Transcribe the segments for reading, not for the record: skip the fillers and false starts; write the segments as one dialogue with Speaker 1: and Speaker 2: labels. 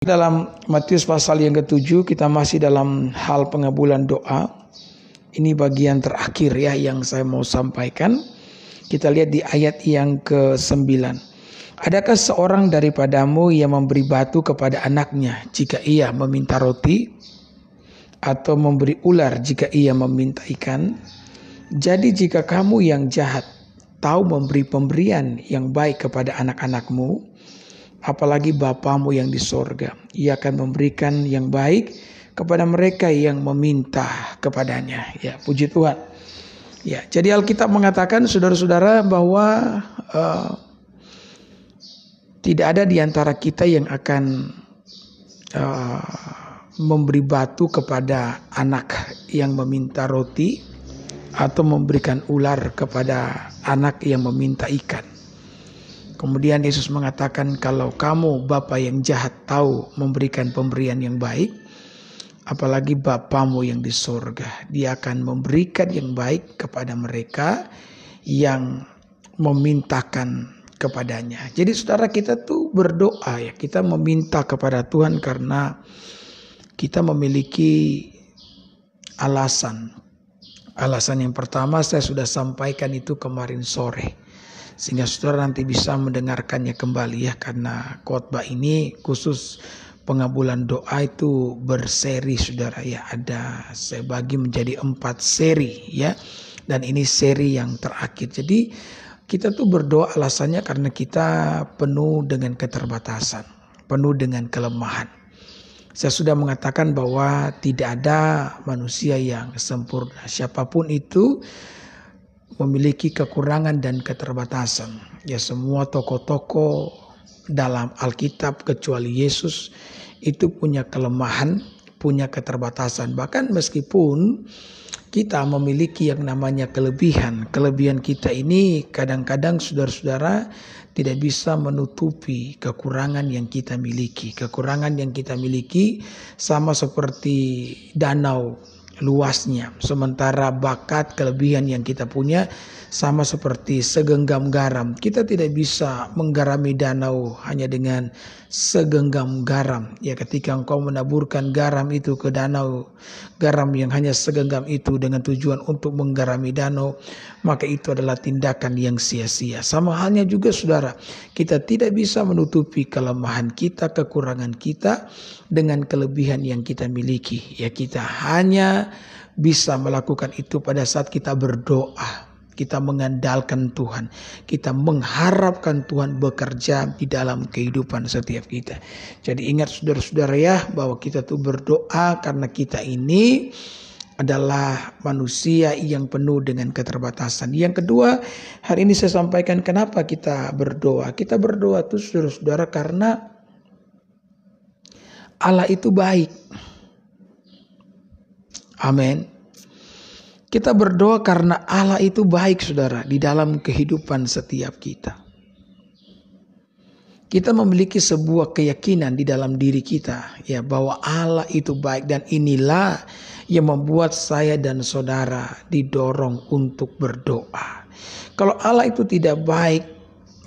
Speaker 1: Dalam Matius pasal yang ke-7 kita masih dalam hal pengabulan doa. Ini bagian terakhir ya yang saya mau sampaikan. Kita lihat di ayat yang ke-9. Adakah seorang daripadamu yang memberi batu kepada anaknya jika ia meminta roti, atau memberi ular jika ia meminta ikan? Jadi jika kamu yang jahat tahu memberi pemberian yang baik kepada anak-anakmu, apalagi Bapamu yang di sorga, Ia akan memberikan yang baik kepada mereka yang meminta kepadanya. Ya, puji Tuhan. Ya, jadi Alkitab mengatakan, saudara-saudara, bahwa tidak ada di antara kita yang akan memberi batu kepada anak yang meminta roti, atau memberikan ular kepada anak yang meminta ikan. Kemudian Yesus mengatakan, kalau kamu Bapa yang jahat tahu memberikan pemberian yang baik, apalagi Bapamu yang di sorga, Dia akan memberikan yang baik kepada mereka yang memintakan kepadanya. Jadi saudara, kita tuh berdoa ya, kita meminta kepada Tuhan karena kita memiliki alasan. Alasan yang pertama saya sudah sampaikan itu kemarin sore, sehingga saudara nanti bisa mendengarkannya kembali ya, karena khotbah ini khusus pengabulan doa itu berseri saudara ya. Saya bagi menjadi 4 seri ya, dan ini seri yang terakhir. Jadi kita tuh berdoa alasannya karena kita penuh dengan keterbatasan, penuh dengan kelemahan. Saya sudah mengatakan bahwa tidak ada manusia yang sempurna. Siapapun itu memiliki kekurangan dan keterbatasan. Ya, semua tokoh-tokoh dalam Alkitab kecuali Yesus itu punya kelemahan, punya keterbatasan. Bahkan meskipun kita memiliki yang namanya kelebihan. Kelebihan kita ini kadang-kadang saudara-saudara tidak bisa menutupi kekurangan yang kita miliki. Kekurangan yang kita miliki sama seperti danau luasnya. Sementara bakat kelebihan yang kita punya sama seperti segenggam garam. Kita tidak bisa menggarami danau hanya dengan segenggam garam. Ya, ketika engkau menaburkan garam itu ke danau, garam yang hanya segenggam itu dengan tujuan untuk menggarami danau, maka itu adalah tindakan yang sia-sia. Sama halnya juga saudara, kita tidak bisa menutupi kelemahan kita, kekurangan kita dengan kelebihan yang kita miliki. Ya, kita hanya bisa melakukan itu pada saat kita berdoa. Kita mengandalkan Tuhan, kita mengharapkan Tuhan bekerja di dalam kehidupan setiap kita. Jadi ingat saudara-saudara ya, bahwa kita tuh berdoa karena kita ini adalah manusia yang penuh dengan keterbatasan. Yang kedua, hari ini saya sampaikan kenapa kita berdoa. Kita berdoa tuh saudara-saudara karena Allah itu baik. Amin. Kita berdoa karena Allah itu baik saudara di dalam kehidupan setiap kita. Kita memiliki sebuah keyakinan di dalam diri kita ya, bahwa Allah itu baik, dan inilah yang membuat saya dan saudara didorong untuk berdoa. Kalau Allah itu tidak baik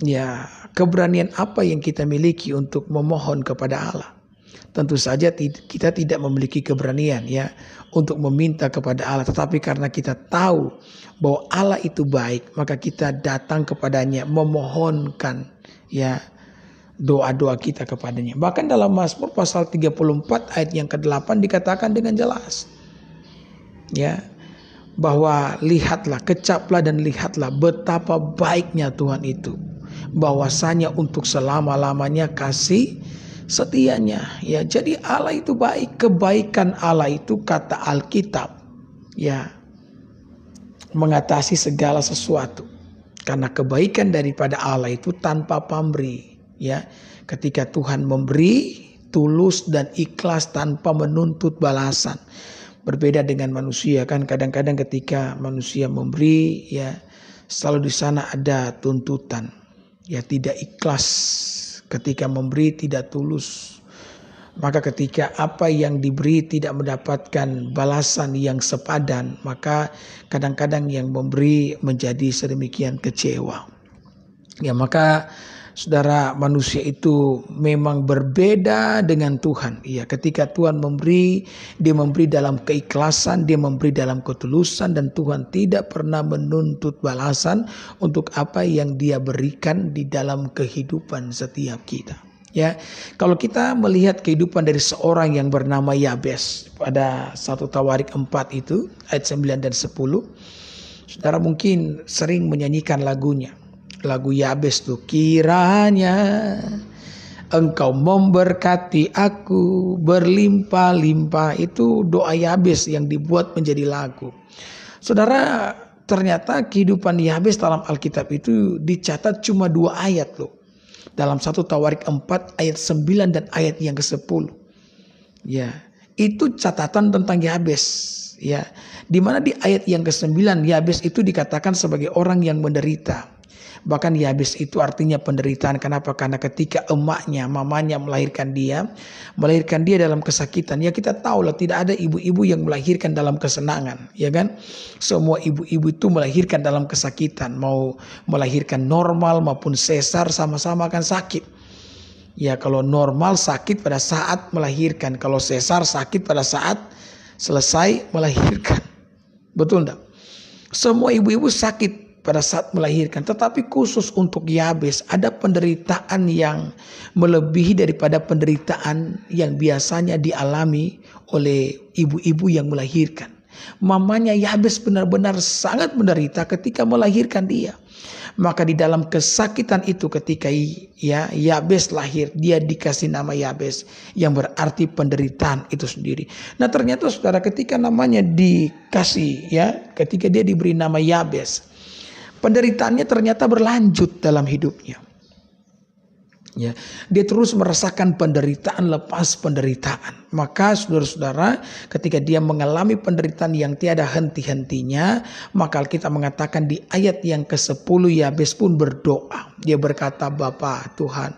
Speaker 1: ya, keberanian apa yang kita miliki untuk memohon kepada Allah? Tentu saja kita tidak memiliki keberanian ya untuk meminta kepada Allah. Tetapi karena kita tahu bahwa Allah itu baik, maka kita datang kepadanya memohonkan ya doa-doa kita kepadanya. Bahkan dalam Mazmur pasal 34 ayat yang ke-8 dikatakan dengan jelas ya, bahwa lihatlah, kecaplah dan lihatlah betapa baiknya Tuhan itu, bahwasanya untuk selama-lamanya kasih setianya ya. Jadi Allah itu baik. Kebaikan Allah itu, kata Alkitab ya, mengatasi segala sesuatu. Karena kebaikan daripada Allah itu tanpa pamrih ya. Ketika Tuhan memberi tulus dan ikhlas tanpa menuntut balasan. Berbeda dengan manusia kan, kadang-kadang ketika manusia memberi ya, selalu di sana ada tuntutan ya, tidak ikhlas. Ketika memberi tidak tulus, maka ketika apa yang diberi tidak mendapatkan balasan yang sepadan, maka kadang-kadang yang memberi menjadi sedemikian kecewa. Ya, maka Saudara, manusia itu memang berbeda dengan Tuhan. Ya, ketika Tuhan memberi, dia memberi dalam keikhlasan, dia memberi dalam ketulusan, dan Tuhan tidak pernah menuntut balasan untuk apa yang dia berikan di dalam kehidupan setiap kita. Ya, kalau kita melihat kehidupan dari seorang yang bernama Yabes pada 1 Tawarik 4 itu ayat 9 dan 10, saudara mungkin sering menyanyikan lagunya. Lagu Yabes tuh, kiranya Engkau memberkati aku berlimpah-limpah. Itu doa Yabes yang dibuat menjadi lagu. Saudara, ternyata kehidupan Yabes dalam Alkitab itu dicatat cuma 2 ayat loh. Dalam 1 Tawarik 4 ayat 9 dan ayat yang ke-10. Ya, itu catatan tentang Yabes. Ya, di mana di ayat yang ke-9 Yabes itu dikatakan sebagai orang yang menderita. Bahkan Yabes itu artinya penderitaan. Kenapa? Karena ketika emaknya, mamanya melahirkan dia dalam kesakitan. Ya, kita tahu lah, tidak ada ibu-ibu yang melahirkan dalam kesenangan, ya kan? Semua ibu-ibu itu melahirkan dalam kesakitan. Mau melahirkan normal maupun sesar, sama-sama akan sakit. Ya, kalau normal sakit pada saat melahirkan, kalau sesar sakit pada saat selesai melahirkan. Betul enggak? Semua ibu-ibu sakit pada saat melahirkan, tetapi khusus untuk Yabes ada penderitaan yang melebihi daripada penderitaan yang biasanya dialami oleh ibu-ibu yang melahirkan. Mamanya Yabes benar-benar sangat menderita ketika melahirkan dia. Maka di dalam kesakitan itu ketika Yabes lahir, dia dikasih nama Yabes yang berarti penderitaan itu sendiri. Nah, ternyata saudara, ketika namanya dikasih, ketika dia diberi nama Yabes, penderitaannya ternyata berlanjut dalam hidupnya. Ya, dia terus merasakan penderitaan lepas penderitaan. Maka saudara-saudara, ketika dia mengalami penderitaan yang tiada henti-hentinya, maka kita mengatakan di ayat yang ke-10 Yabes pun berdoa. Dia berkata, Bapa Tuhan,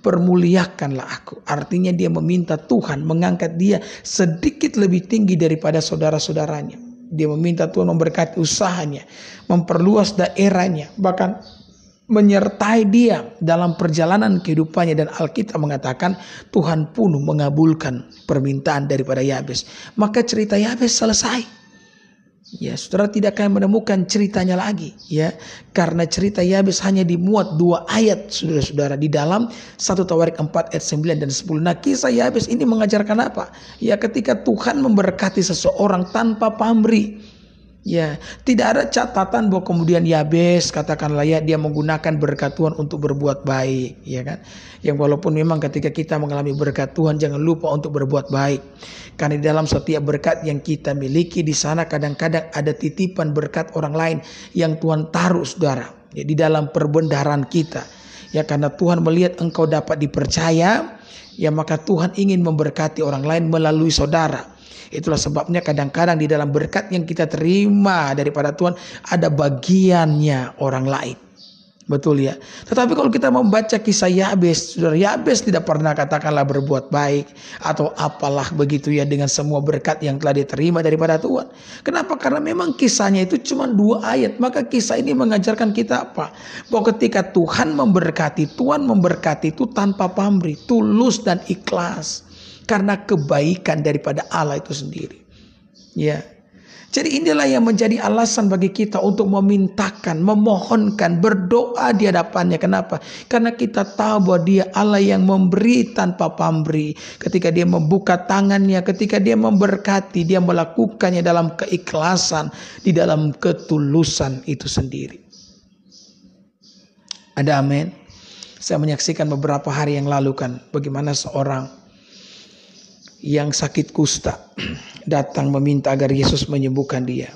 Speaker 1: permuliakanlah aku. Artinya dia meminta Tuhan mengangkat dia sedikit lebih tinggi daripada saudara-saudaranya. Dia meminta Tuhan memberkati usahanya, memperluas daerahnya, bahkan menyertai dia dalam perjalanan kehidupannya. Dan Alkitab mengatakan Tuhan pun mengabulkan permintaan daripada Yabes. Maka cerita Yabes selesai. Ya, saudara tidak akan menemukan ceritanya lagi, ya, karena cerita Yabes hanya dimuat 2 ayat, saudara-saudara, di dalam 1 Tawarik 4 ayat 9 dan 10. Nah, kisah Yabes ini mengajarkan apa? Ya, ketika Tuhan memberkati seseorang tanpa pamrih. Ya, tidak ada catatan bahwa kemudian Yabes, katakanlah ya, dia menggunakan berkat Tuhan untuk berbuat baik, ya kan? Yang walaupun memang ketika kita mengalami berkat Tuhan, jangan lupa untuk berbuat baik. Karena di dalam setiap berkat yang kita miliki, di sana kadang-kadang ada titipan berkat orang lain yang Tuhan taruh, saudara, ya, di dalam perbendaharaan kita. Ya, karena Tuhan melihat engkau dapat dipercaya, ya, maka Tuhan ingin memberkati orang lain melalui saudara. Itulah sebabnya kadang-kadang di dalam berkat yang kita terima daripada Tuhan ada bagiannya orang lain. Betul ya. Tetapi kalau kita membaca kisah Yabes, saudara, Yabes tidak pernah katakanlah berbuat baik atau apalah begitu ya dengan semua berkat yang telah diterima daripada Tuhan. Kenapa? Karena memang kisahnya itu cuma 2 ayat. Maka kisah ini mengajarkan kita apa? Bahwa ketika Tuhan memberkati itu tanpa pamrih, tulus dan ikhlas. Karena kebaikan daripada Allah itu sendiri. Ya. Jadi inilah yang menjadi alasan bagi kita untuk memintakan, memohonkan, berdoa di hadapannya. Kenapa? Karena kita tahu bahwa dia Allah yang memberi tanpa pamrih. Ketika dia membuka tangannya, ketika dia memberkati, dia melakukannya dalam keikhlasan, di dalam ketulusan itu sendiri. Ada amin. Saya menyaksikan beberapa hari yang lalu kan, bagaimana seorang yang sakit kusta datang meminta agar Yesus menyembuhkan dia.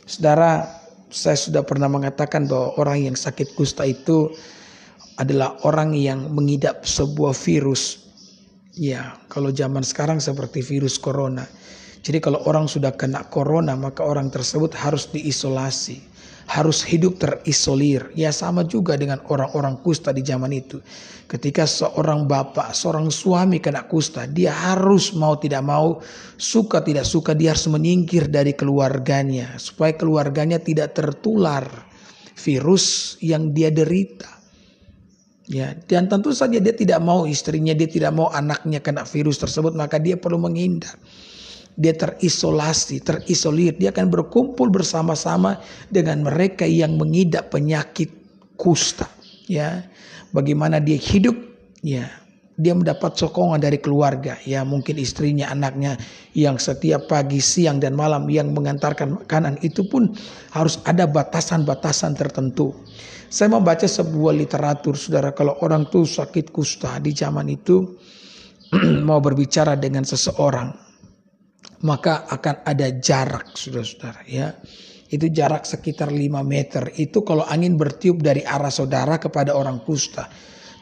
Speaker 1: Saudara, saya sudah pernah mengatakan bahwa orang yang sakit kusta itu adalah orang yang mengidap sebuah virus. Ya, kalau zaman sekarang seperti virus corona. Jadi kalau orang sudah kena corona, maka orang tersebut harus diisolasi, harus hidup terisolir. Ya, sama juga dengan orang-orang kusta di zaman itu. Ketika seorang bapak, seorang suami kena kusta, dia harus mau tidak mau, suka tidak suka, dia harus menyingkir dari keluarganya supaya keluarganya tidak tertular virus yang dia derita. Ya, dan tentu saja dia tidak mau istrinya, dia tidak mau anaknya kena virus tersebut, maka dia perlu menghindar. Dia terisolasi, terisolir. Dia akan berkumpul bersama-sama dengan mereka yang mengidap penyakit kusta. Ya, bagaimana dia hidup? Ya, dia mendapat sokongan dari keluarga. Ya, mungkin istrinya, anaknya yang setiap pagi, siang, dan malam yang mengantarkan makanan. Itu pun harus ada batasan-batasan tertentu. Saya membaca sebuah literatur, saudara, kalau orang tuh sakit kusta di zaman itu mau berbicara dengan seseorang, maka akan ada jarak, saudara-saudara, ya. Itu jarak sekitar 5 meter. Itu kalau angin bertiup dari arah saudara kepada orang kusta.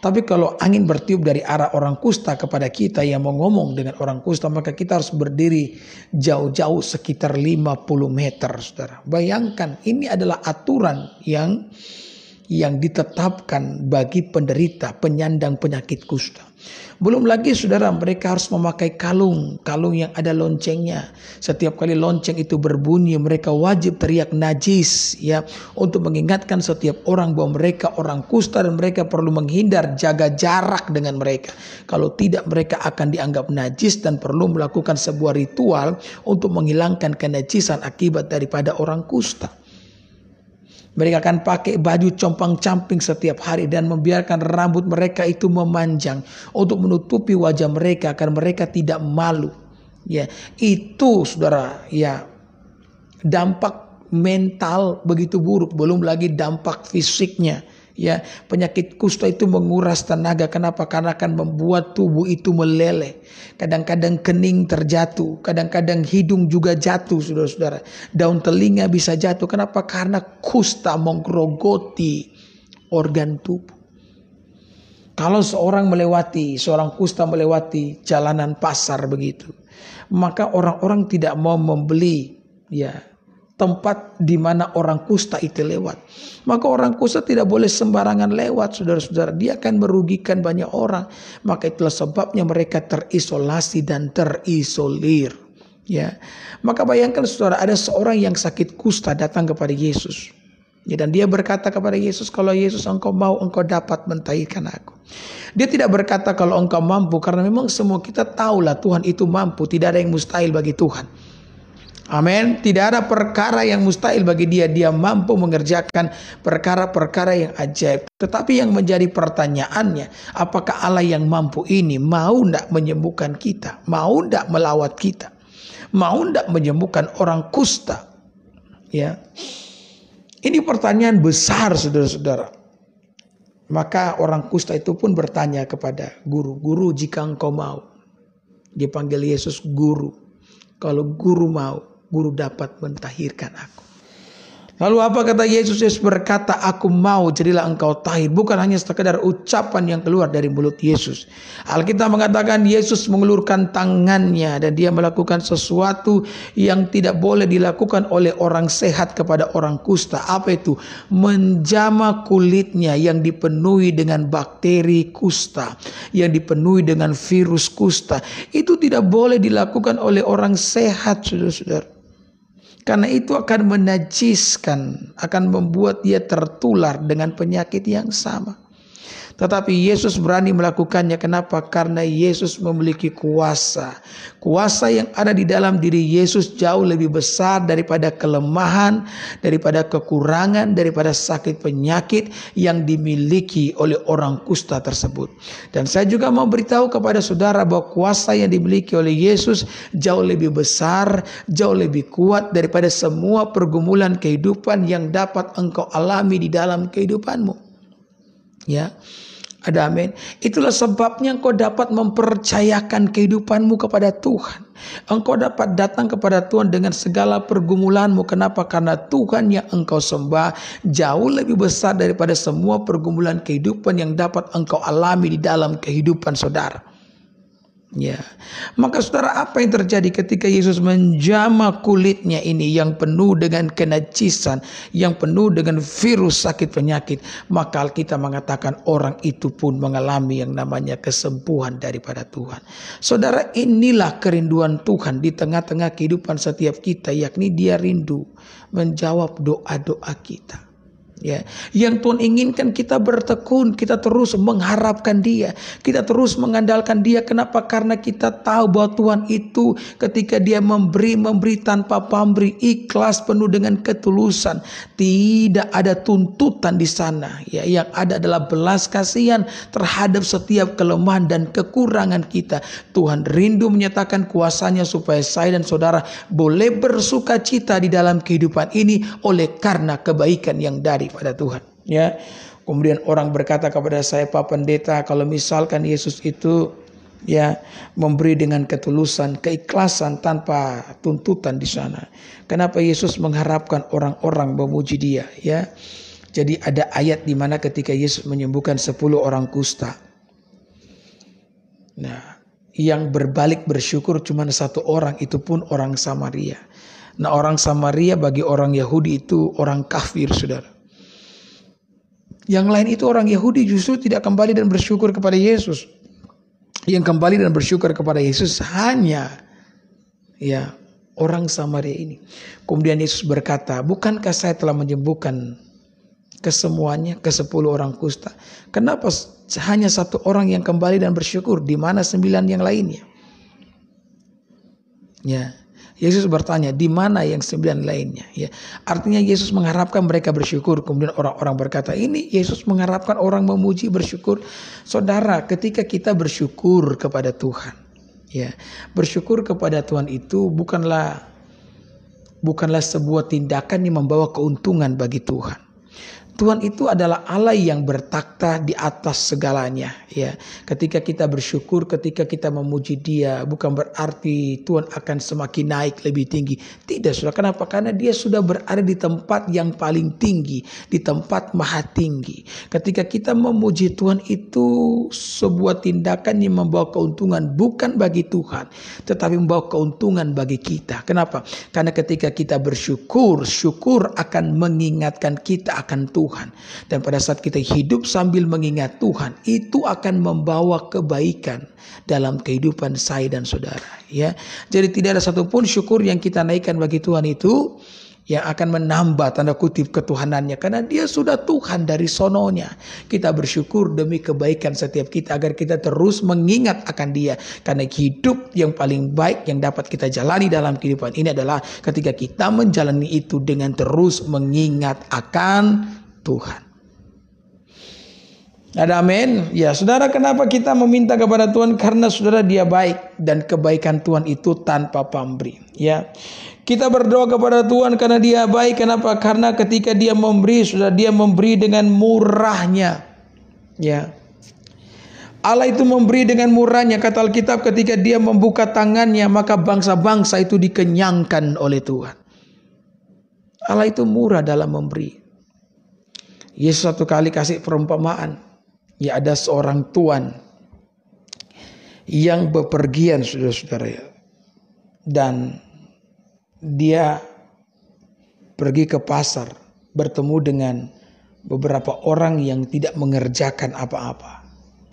Speaker 1: Tapi kalau angin bertiup dari arah orang kusta kepada kita yang mau ngomong dengan orang kusta, maka kita harus berdiri jauh-jauh sekitar 50 meter, saudara. Bayangkan, ini adalah aturan yang ditetapkan bagi penderita penyandang penyakit kusta. Belum lagi, saudara, mereka harus memakai kalung yang ada loncengnya. Setiap kali lonceng itu berbunyi, mereka wajib teriak najis, ya, untuk mengingatkan setiap orang bahwa mereka orang kusta dan mereka perlu menghindar, jaga jarak dengan mereka. Kalau tidak, mereka akan dianggap najis dan perlu melakukan sebuah ritual untuk menghilangkan kenajisan akibat daripada orang kusta. Mereka akan pakai baju compang-camping setiap hari dan membiarkan rambut mereka itu memanjang untuk menutupi wajah mereka agar mereka tidak malu. Ya, itu, saudara, ya, dampak mental begitu buruk, belum lagi dampak fisiknya. Ya, penyakit kusta itu menguras tenaga. Kenapa? Karena akan membuat tubuh itu meleleh. Kadang-kadang kening terjatuh, kadang-kadang hidung juga jatuh, saudara-saudara. Daun telinga bisa jatuh. Kenapa? Karena kusta menggerogoti organ tubuh. Kalau seorang kusta melewati jalanan pasar begitu, maka orang-orang tidak mau membeli, ya, tempat di mana orang kusta itu lewat. Maka orang kusta tidak boleh sembarangan lewat, saudara-saudara. Dia akan merugikan banyak orang. Maka itulah sebabnya mereka terisolasi dan terisolir. Ya, maka bayangkan, saudara, ada seorang yang sakit kusta datang kepada Yesus. Ya, dan dia berkata kepada Yesus, kalau Yesus engkau mau, engkau dapat mentahirkan aku. Dia tidak berkata kalau engkau mampu, karena memang semua kita tahulah Tuhan itu mampu. Tidak ada yang mustahil bagi Tuhan. Amin. Tidak ada perkara yang mustahil bagi dia. Dia mampu mengerjakan perkara-perkara yang ajaib. Tetapi yang menjadi pertanyaannya, apakah Allah yang mampu ini mau tidak menyembuhkan kita? Mau tidak melawat kita? Mau tidak menyembuhkan orang kusta? Ya, ini pertanyaan besar, saudara-saudara. Maka orang kusta itu pun bertanya kepada guru, "Guru, jika engkau mau." Dia panggil Yesus guru. Kalau guru mau, guru dapat mentahirkan aku. Lalu apa kata Yesus? Yesus berkata, aku mau, jadilah engkau tahir. Bukan hanya sekadar ucapan yang keluar dari mulut Yesus. Alkitab mengatakan Yesus mengulurkan tangannya dan dia melakukan sesuatu yang tidak boleh dilakukan oleh orang sehat kepada orang kusta. Apa itu? Menjamah kulitnya yang dipenuhi dengan bakteri kusta, yang dipenuhi dengan virus kusta. Itu tidak boleh dilakukan oleh orang sehat, saudara-saudara. Karena itu akan menajiskan, akan membuat dia tertular dengan penyakit yang sama. Tetapi Yesus berani melakukannya. Kenapa? Karena Yesus memiliki kuasa. Kuasa yang ada di dalam diri Yesus jauh lebih besar daripada kelemahan, daripada kekurangan, daripada sakit penyakit yang dimiliki oleh orang kusta tersebut. Dan saya juga mau beritahu kepada saudara bahwa kuasa yang dimiliki oleh Yesus jauh lebih besar, jauh lebih kuat daripada semua pergumulan kehidupan yang dapat engkau alami di dalam kehidupanmu. Ya, ada amin. Itulah sebabnya engkau dapat mempercayakan kehidupanmu kepada Tuhan. Engkau dapat datang kepada Tuhan dengan segala pergumulanmu. Kenapa? Karena Tuhan yang engkau sembah jauh lebih besar daripada semua pergumulan kehidupan yang dapat engkau alami di dalam kehidupan saudara. Ya, maka saudara, apa yang terjadi ketika Yesus menjamah kulitnya ini yang penuh dengan kenajisan, yang penuh dengan virus sakit penyakit? Maka kita mengatakan orang itu pun mengalami yang namanya kesembuhan daripada Tuhan. Saudara, inilah kerinduan Tuhan di tengah-tengah kehidupan setiap kita, yakni Dia rindu menjawab doa-doa kita. Ya, yang Tuhan inginkan kita bertekun, kita terus mengharapkan Dia, kita terus mengandalkan Dia. Kenapa? Karena kita tahu bahwa Tuhan itu ketika Dia memberi tanpa pamrih, ikhlas, penuh dengan ketulusan. Tidak ada tuntutan di sana. Ya, yang ada adalah belas kasihan terhadap setiap kelemahan dan kekurangan kita. Tuhan rindu menyatakan kuasa-Nya supaya saya dan saudara boleh bersuka cita di dalam kehidupan ini oleh karena kebaikan yang daripada Tuhan. Ya, kemudian orang berkata kepada saya, Pak Pendeta, kalau misalkan Yesus itu ya memberi dengan ketulusan, keikhlasan tanpa tuntutan di sana, kenapa Yesus mengharapkan orang-orang memuji Dia? Ya, jadi ada ayat di mana ketika Yesus menyembuhkan 10 orang kusta, nah yang berbalik bersyukur cuma 1 orang, itu pun orang Samaria. Nah, orang Samaria bagi orang Yahudi itu orang kafir, saudara. Yang lain itu orang Yahudi justru tidak kembali dan bersyukur kepada Yesus. Yang kembali dan bersyukur kepada Yesus hanya ya orang Samaria ini. Kemudian Yesus berkata, bukankah saya telah menyembuhkan kesemuanya, ke 10 orang kusta? Kenapa hanya 1 orang yang kembali dan bersyukur? Di mana 9 yang lainnya? Ya, Yesus bertanya, di mana yang 9 lainnya? Ya, artinya Yesus mengharapkan mereka bersyukur. Kemudian orang-orang berkata, ini Yesus mengharapkan orang memuji, bersyukur. Saudara, ketika kita bersyukur kepada Tuhan, ya, bersyukur kepada Tuhan itu bukanlah sebuah tindakan yang membawa keuntungan bagi Tuhan. Tuhan itu adalah Allah yang bertakhta di atas segalanya, ya. Ketika kita bersyukur, ketika kita memuji Dia, bukan berarti Tuhan akan semakin naik lebih tinggi. Tidak, Saudara. Kenapa? Karena Dia sudah berada di tempat yang paling tinggi, di tempat maha tinggi. Ketika kita memuji Tuhan itu sebuah tindakan yang membawa keuntungan bukan bagi Tuhan, tetapi membawa keuntungan bagi kita. Kenapa? Karena ketika kita bersyukur, syukur akan mengingatkan kita akan Tuhan. Dan pada saat kita hidup sambil mengingat Tuhan, itu akan membawa kebaikan dalam kehidupan saya dan saudara, ya. Jadi tidak ada satupun syukur yang kita naikkan bagi Tuhan itu yang akan menambah tanda kutip ketuhanannya, karena Dia sudah Tuhan dari sononya. Kita bersyukur demi kebaikan setiap kita agar kita terus mengingat akan Dia, karena hidup yang paling baik yang dapat kita jalani dalam kehidupan ini adalah ketika kita menjalani itu dengan terus mengingat akan Tuhan. Ada amin. Ya, saudara, kenapa kita meminta kepada Tuhan? Karena saudara, Dia baik dan kebaikan Tuhan itu tanpa pamrih. Ya, kita berdoa kepada Tuhan karena Dia baik. Kenapa? Karena ketika Dia memberi, saudara, Dia memberi dengan murahnya. Ya, Allah itu memberi dengan murahnya. Kata Alkitab, ketika Dia membuka tangannya, maka bangsa-bangsa itu dikenyangkan oleh Tuhan. Allah itu murah dalam memberi. Yesus satu kali kasih perumpamaan. Ya, ada seorang tuan yang bepergian, saudara-saudara, ya. Dan dia pergi ke pasar, bertemu dengan beberapa orang yang tidak mengerjakan apa-apa.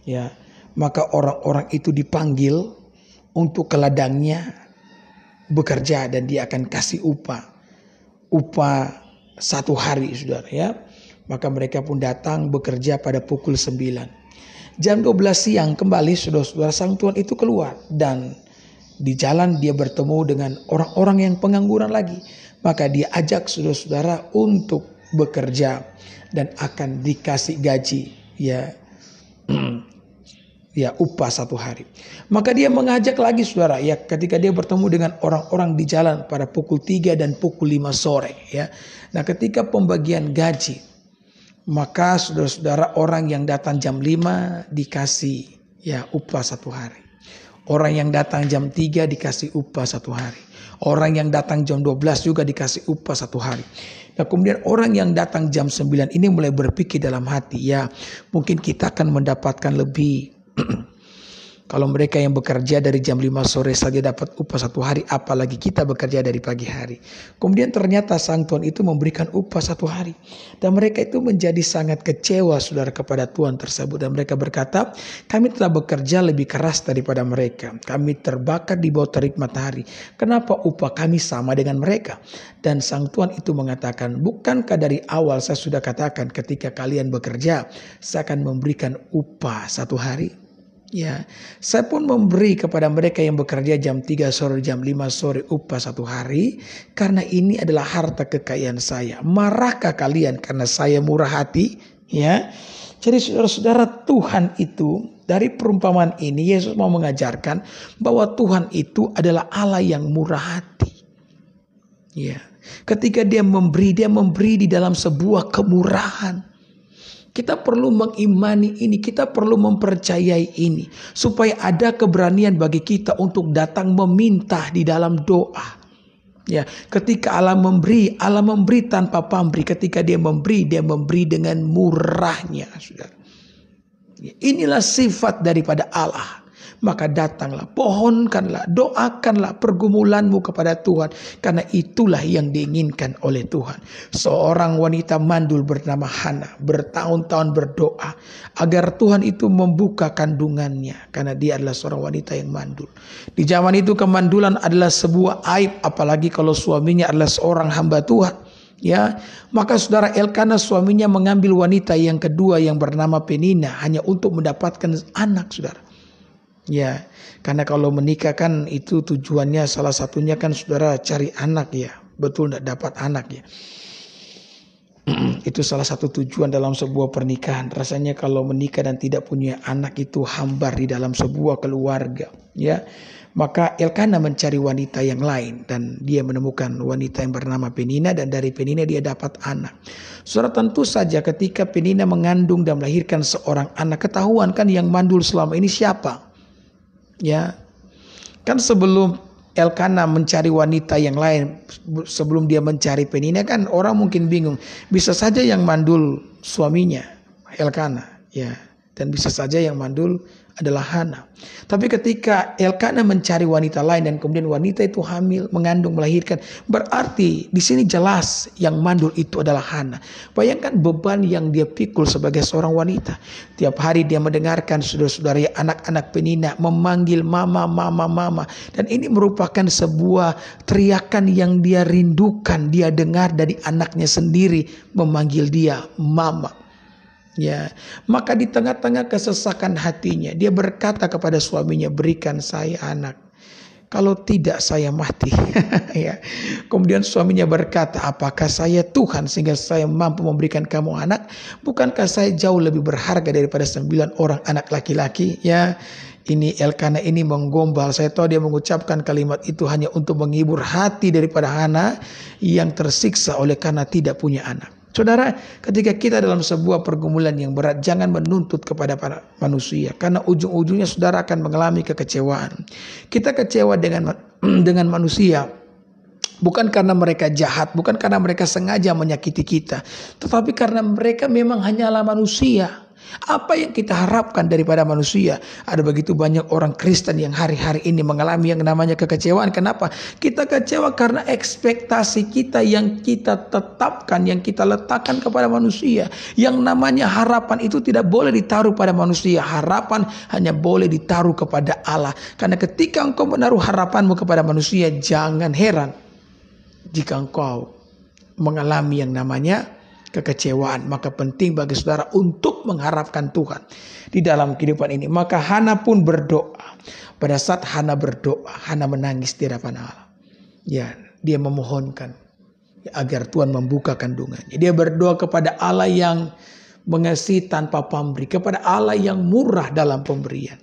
Speaker 1: Ya, maka orang-orang itu dipanggil untuk ke ladangnya bekerja dan dia akan kasih upah 1 hari, saudara, ya. Maka mereka pun datang bekerja pada pukul 9. Jam 12 siang kembali saudara-saudara, sang tuan itu keluar. Dan di jalan dia bertemu dengan orang-orang yang pengangguran lagi. Maka dia ajak saudara-saudara untuk bekerja dan akan dikasih gaji, ya. Ya, upah 1 hari. Maka dia mengajak lagi, saudara, ya, ketika dia bertemu dengan orang-orang di jalan pada pukul 3 dan pukul 5 sore, ya. Nah, ketika pembagian gaji, maka saudara-saudara, orang yang datang jam 5 dikasih ya upah 1 hari. Orang yang datang jam 3 dikasih upah 1 hari. Orang yang datang jam 12 juga dikasih upah 1 hari. Nah, kemudian orang yang datang jam 9 ini mulai berpikir dalam hati, ya, mungkin kita akan mendapatkan lebih Kalau mereka yang bekerja dari jam 5 sore saja dapat upah 1 hari, apalagi kita bekerja dari pagi hari. Kemudian ternyata sang Tuhan itu memberikan upah 1 hari. Dan mereka itu menjadi sangat kecewa saudara kepada Tuhan tersebut. Dan mereka berkata, kami telah bekerja lebih keras daripada mereka. Kami terbakar di bawah terik matahari. Kenapa upah kami sama dengan mereka? Dan sang Tuhan itu mengatakan, bukankah dari awal saya sudah katakan ketika kalian bekerja, saya akan memberikan upah 1 hari? Ya, saya pun memberi kepada mereka yang bekerja jam 3 sore, jam 5 sore upah 1 hari, karena ini adalah harta kekayaan saya. Marahkah kalian karena saya murah hati? Ya, jadi saudara-saudara, Tuhan itu dari perumpamaan ini Yesus mau mengajarkan bahwa Tuhan itu adalah Allah yang murah hati. Ya, ketika dia memberi di dalam sebuah kemurahan. Kita perlu mengimani ini, kita perlu mempercayai ini. Supaya ada keberanian bagi kita untuk datang meminta di dalam doa. Ya, ketika Allah memberi tanpa pamrih. Ketika dia memberi dengan murahnya. Saudara. Inilah sifat daripada Allah. Maka datanglah, pohonkanlah, doakanlah pergumulanmu kepada Tuhan. Karena itulah yang diinginkan oleh Tuhan. Seorang wanita mandul bernama Hana bertahun-tahun berdoa agar Tuhan itu membuka kandungannya. Karena dia adalah seorang wanita yang mandul. Di zaman itu kemandulan adalah sebuah aib. Apalagi kalau suaminya adalah seorang hamba Tuhan. Ya, maka saudara Elkana suaminya mengambil wanita yang kedua yang bernama Penina hanya untuk mendapatkan anak, saudara. Ya, karena kalau menikah kan itu tujuannya salah satunya kan saudara cari anak ya. Betul tidak dapat anak ya. Itu salah satu tujuan dalam sebuah pernikahan. Rasanya kalau menikah dan tidak punya anak itu hambar di dalam sebuah keluarga. Ya, maka Elkana mencari wanita yang lain. Dan dia menemukan wanita yang bernama Penina. Dan dari Penina dia dapat anak. Saudara, tentu saja ketika Penina mengandung dan melahirkan seorang anak, ketahuan kan yang mandul selama ini siapa? Ya, kan sebelum Elkana mencari wanita yang lain, sebelum dia mencari Penina kan orang mungkin bingung. Bisa saja yang mandul suaminya Elkana, ya, dan bisa saja yang mandul adalah Hana. Tapi ketika Elkana mencari wanita lain dan kemudian wanita itu hamil, mengandung, melahirkan, berarti di sini jelas yang mandul itu adalah Hana. Bayangkan beban yang dia pikul sebagai seorang wanita. Tiap hari dia mendengarkan saudara-saudara anak-anak Penina memanggil mama, mama, mama. Dan ini merupakan sebuah teriakan yang dia rindukan. Dia dengar dari anaknya sendiri memanggil dia mama. Ya, maka di tengah-tengah kesesakan hatinya dia berkata kepada suaminya, berikan saya anak, kalau tidak saya mati. Ya. Kemudian suaminya berkata, apakah saya Tuhan sehingga saya mampu memberikan kamu anak? Bukankah saya jauh lebih berharga daripada 9 orang anak laki-laki? Ya, ini Elkana ini menggombal. Saya tahu dia mengucapkan kalimat itu hanya untuk menghibur hati daripada Hana yang tersiksa oleh karena tidak punya anak. Saudara, ketika kita dalam sebuah pergumulan yang berat, jangan menuntut kepada para manusia. Karena ujung-ujungnya saudara akan mengalami kekecewaan. Kita kecewa dengan manusia. Bukan karena mereka jahat, bukan karena mereka sengaja menyakiti kita. Tetapi karena mereka memang hanyalah manusia. Apa yang kita harapkan daripada manusia? Ada begitu banyak orang Kristen yang hari-hari ini mengalami yang namanya kekecewaan. Kenapa? Kita kecewa karena ekspektasi kita yang kita tetapkan, yang kita letakkan kepada manusia. Yang namanya harapan itu tidak boleh ditaruh pada manusia. Harapan hanya boleh ditaruh kepada Allah. Karena ketika engkau menaruh harapanmu kepada manusia, jangan heran jika engkau mengalami yang namanya kekecewaan. Maka penting bagi saudara untuk mengharapkan Tuhan di dalam kehidupan ini. Maka Hana pun berdoa. Pada saat Hana berdoa, Hana menangis di hadapan Allah. Ya, dia memohonkan agar Tuhan membuka kandungannya. Dia berdoa kepada Allah yang mengasihi tanpa pamrih, kepada Allah yang murah dalam pemberian.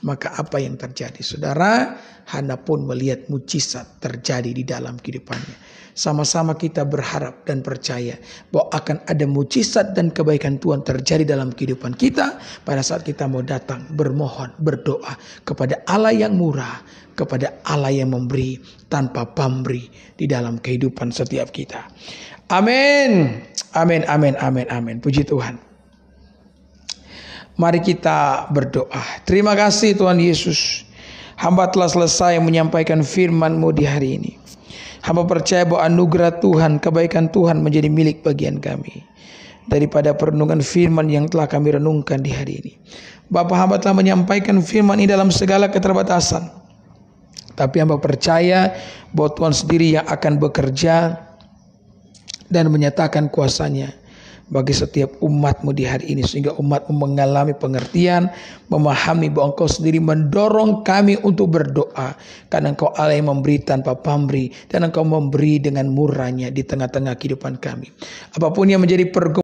Speaker 1: Maka apa yang terjadi? Saudara, Hana pun melihat mujizat terjadi di dalam kehidupannya. Sama-sama kita berharap dan percaya bahwa akan ada mujizat dan kebaikan Tuhan terjadi dalam kehidupan kita pada saat kita mau datang bermohon, berdoa kepada Allah yang murah, kepada Allah yang memberi tanpa pamrih di dalam kehidupan setiap kita. Amin. Amin, amin, amin, amin. Puji Tuhan. Mari kita berdoa. Terima kasih Tuhan Yesus. Hamba telah selesai menyampaikan firman-Mu di hari ini. Hamba percaya bahwa anugerah Tuhan, kebaikan Tuhan menjadi milik bagian kami. Daripada perenungan firman yang telah kami renungkan di hari ini. Bapa, hamba telah menyampaikan firman ini dalam segala keterbatasan. Tapi hamba percaya bahwa Tuhan sendiri yang akan bekerja dan menyatakan kuasa-Nya bagi setiap umat-Mu di hari ini, sehingga umat-Mu mengalami pengertian, memahami bahwa Engkau sendiri mendorong kami untuk berdoa, karena Engkau Allah yang memberi tanpa pamrih, dan Engkau memberi dengan murahnya di tengah-tengah kehidupan kami. Apapun yang menjadi pergumulan